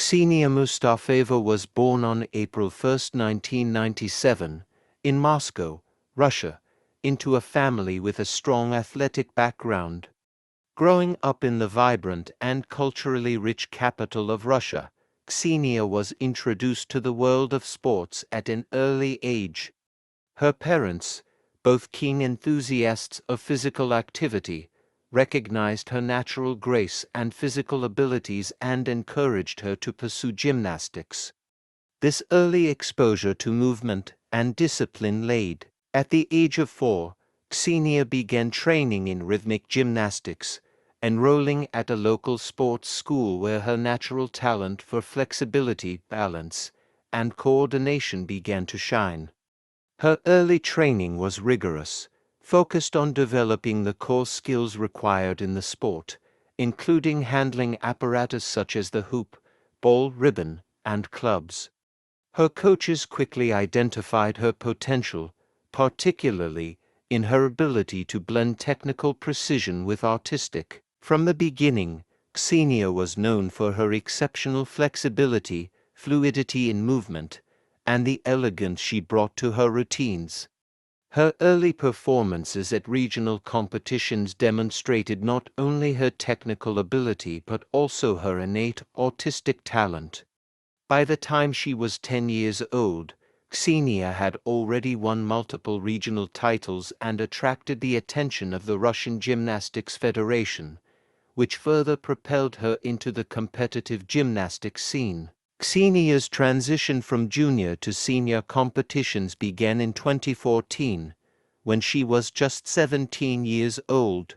Kseniya Moustafaeva was born on April 1, 1997, in Moscow, Russia, into a family with a strong athletic background. Growing up in the vibrant and culturally rich capital of Russia, Kseniya was introduced to the world of sports at an early age. Her parents, both keen enthusiasts of physical activity, recognized her natural grace and physical abilities and encouraged her to pursue gymnastics. This early exposure to movement and discipline laid. At the age of 4, Kseniya began training in rhythmic gymnastics, enrolling at a local sports school where her natural talent for flexibility, balance, and coordination began to shine. Her early training was rigorous, focused on developing the core skills required in the sport, including handling apparatus such as the hoop, ball, ribbon, and clubs. Her coaches quickly identified her potential, particularly in her ability to blend technical precision with artistic. From the beginning, Kseniya was known for her exceptional flexibility, fluidity in movement, and the elegance she brought to her routines. Her early performances at regional competitions demonstrated not only her technical ability but also her innate artistic talent. By the time she was 10 years old, Kseniya had already won multiple regional titles and attracted the attention of the Russian Gymnastics Federation, which further propelled her into the competitive gymnastics scene. Kseniya's transition from junior to senior competitions began in 2014, when she was just 17 years old.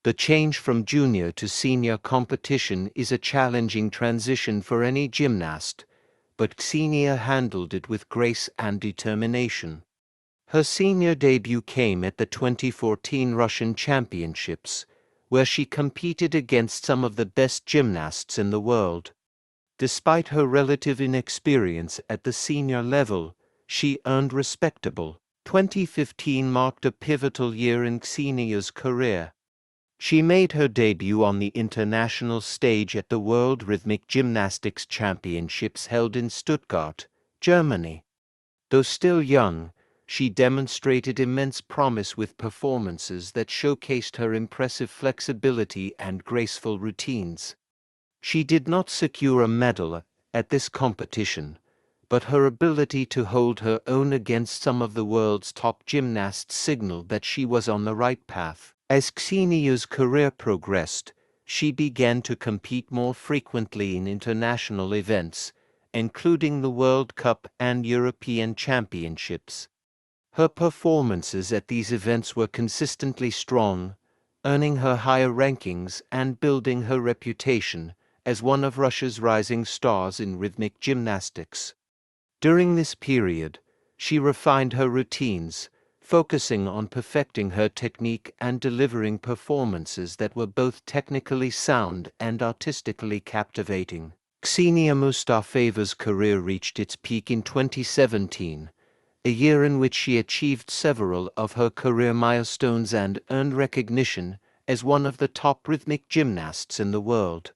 The change from junior to senior competition is a challenging transition for any gymnast, but Kseniya handled it with grace and determination. Her senior debut came at the 2014 Russian Championships, where she competed against some of the best gymnasts in the world. Despite her relative inexperience at the senior level, she earned respectable. 2015 marked a pivotal year in Kseniya's career. She made her debut on the international stage at the World Rhythmic Gymnastics Championships held in Stuttgart, Germany. Though still young, she demonstrated immense promise with performances that showcased her impressive flexibility and graceful routines. She did not secure a medal at this competition, but her ability to hold her own against some of the world's top gymnasts signaled that she was on the right path. As Kseniya's career progressed, she began to compete more frequently in international events, including the World Cup and European Championships. Her performances at these events were consistently strong, earning her higher rankings and building her reputation as one of Russia's rising stars in rhythmic gymnastics. During this period, she refined her routines, focusing on perfecting her technique and delivering performances that were both technically sound and artistically captivating. Kseniya Moustafaeva's career reached its peak in 2017, a year in which she achieved several of her career milestones and earned recognition as one of the top rhythmic gymnasts in the world.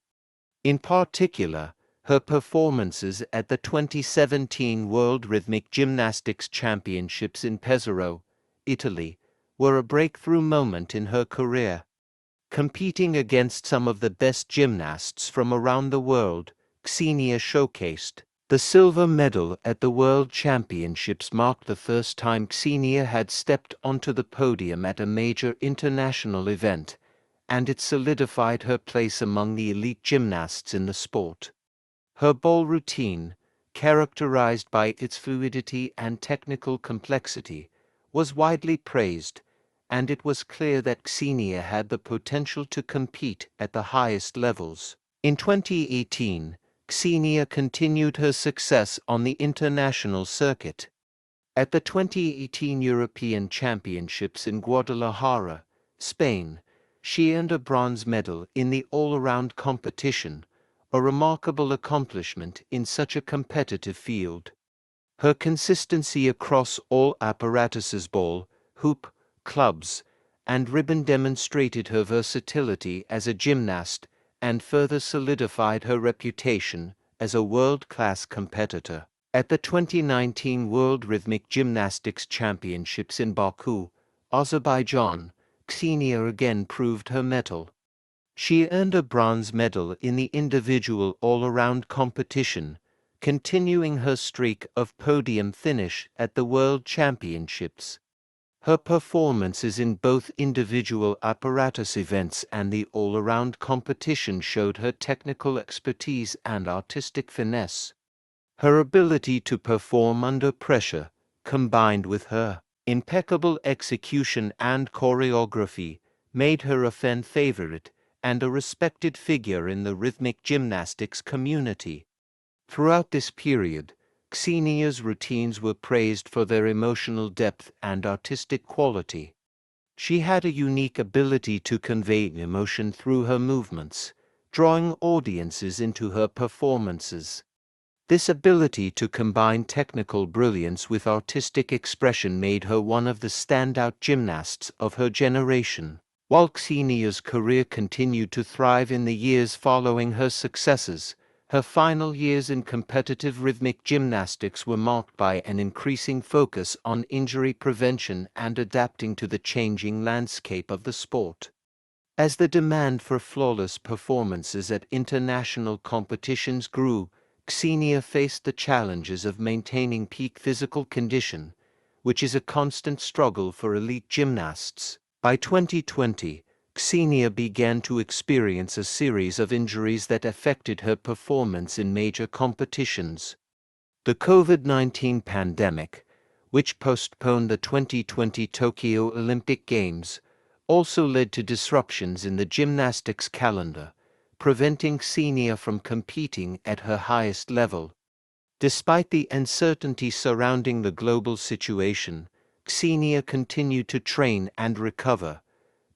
In particular, her performances at the 2017 World Rhythmic Gymnastics Championships in Pesaro, Italy, were a breakthrough moment in her career. Competing against some of the best gymnasts from around the world, Kseniya showcased. The silver medal at the World Championships marked the first time Kseniya had stepped onto the podium at a major international event, and it solidified her place among the elite gymnasts in the sport. Her ball routine, characterized by its fluidity and technical complexity, was widely praised, and it was clear that Kseniya had the potential to compete at the highest levels. In 2018, Kseniya continued her success on the international circuit. At the 2018 European Championships in Guadalajara, Spain, she earned a bronze medal in the all-around competition, a remarkable accomplishment in such a competitive field. Her consistency across all apparatuses, ball, hoop, clubs, and ribbon demonstrated her versatility as a gymnast and further solidified her reputation as a world-class competitor. At the 2019 World Rhythmic Gymnastics Championships in Baku, Azerbaijan, Kseniya again proved her mettle. She earned a bronze medal in the individual all-around competition, continuing her streak of podium finish at the World Championships. Her performances in both individual apparatus events and the all-around competition showed her technical expertise and artistic finesse. Her ability to perform under pressure, combined with her impeccable execution and choreography, made her a fan favorite and a respected figure in the rhythmic gymnastics community. Throughout this period, Kseniya's routines were praised for their emotional depth and artistic quality. She had a unique ability to convey emotion through her movements, drawing audiences into her performances. This ability to combine technical brilliance with artistic expression made her one of the standout gymnasts of her generation. While Kseniya's career continued to thrive in the years following her successes, her final years in competitive rhythmic gymnastics were marked by an increasing focus on injury prevention and adapting to the changing landscape of the sport. As the demand for flawless performances at international competitions grew, Kseniya faced the challenges of maintaining peak physical condition, which is a constant struggle for elite gymnasts. By 2020, Kseniya began to experience a series of injuries that affected her performance in major competitions. The COVID-19 pandemic, which postponed the 2020 Tokyo Olympic Games, also led to disruptions in the gymnastics calendar, preventing Kseniya from competing at her highest level. Despite the uncertainty surrounding the global situation, Kseniya continued to train and recover,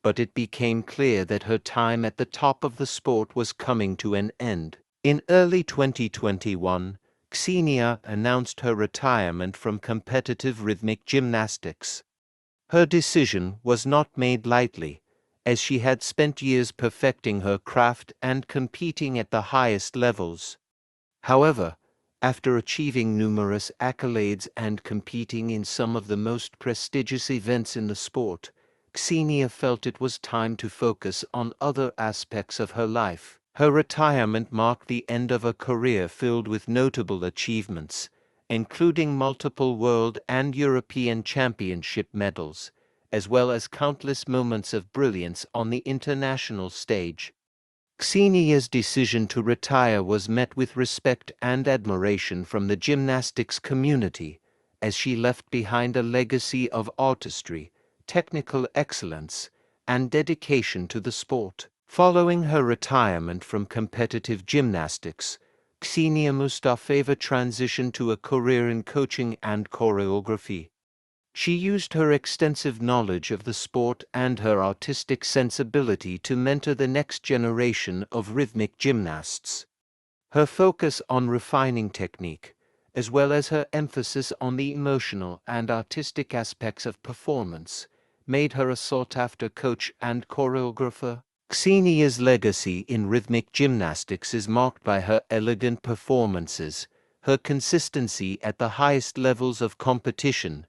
but it became clear that her time at the top of the sport was coming to an end. In early 2021, Kseniya announced her retirement from competitive rhythmic gymnastics. Her decision was not made lightly, as she had spent years perfecting her craft and competing at the highest levels. However, after achieving numerous accolades and competing in some of the most prestigious events in the sport, Kseniya felt it was time to focus on other aspects of her life. Her retirement marked the end of a career filled with notable achievements, including multiple world and European championship medals, as well as countless moments of brilliance on the international stage. Kseniya's decision to retire was met with respect and admiration from the gymnastics community, as she left behind a legacy of artistry, technical excellence, and dedication to the sport. Following her retirement from competitive gymnastics, Kseniya Moustafaeva transitioned to a career in coaching and choreography. She used her extensive knowledge of the sport and her artistic sensibility to mentor the next generation of rhythmic gymnasts. Her focus on refining technique, as well as her emphasis on the emotional and artistic aspects of performance, made her a sought-after coach and choreographer. Kseniya's legacy in rhythmic gymnastics is marked by her elegant performances, her consistency at the highest levels of competition,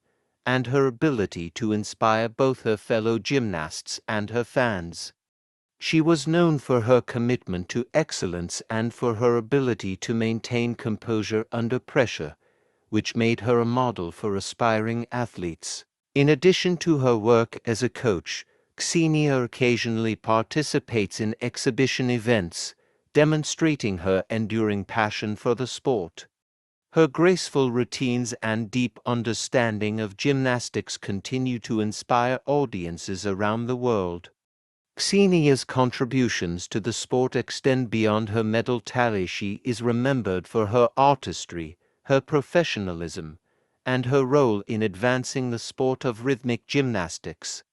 and her ability to inspire both her fellow gymnasts and her fans. She was known for her commitment to excellence and for her ability to maintain composure under pressure, which made her a model for aspiring athletes. In addition to her work as a coach, Kseniya occasionally participates in exhibition events, demonstrating her enduring passion for the sport. Her graceful routines and deep understanding of gymnastics continue to inspire audiences around the world. Kseniya's contributions to the sport extend beyond her medal tally. She is remembered for her artistry, her professionalism, and her role in advancing the sport of rhythmic gymnastics.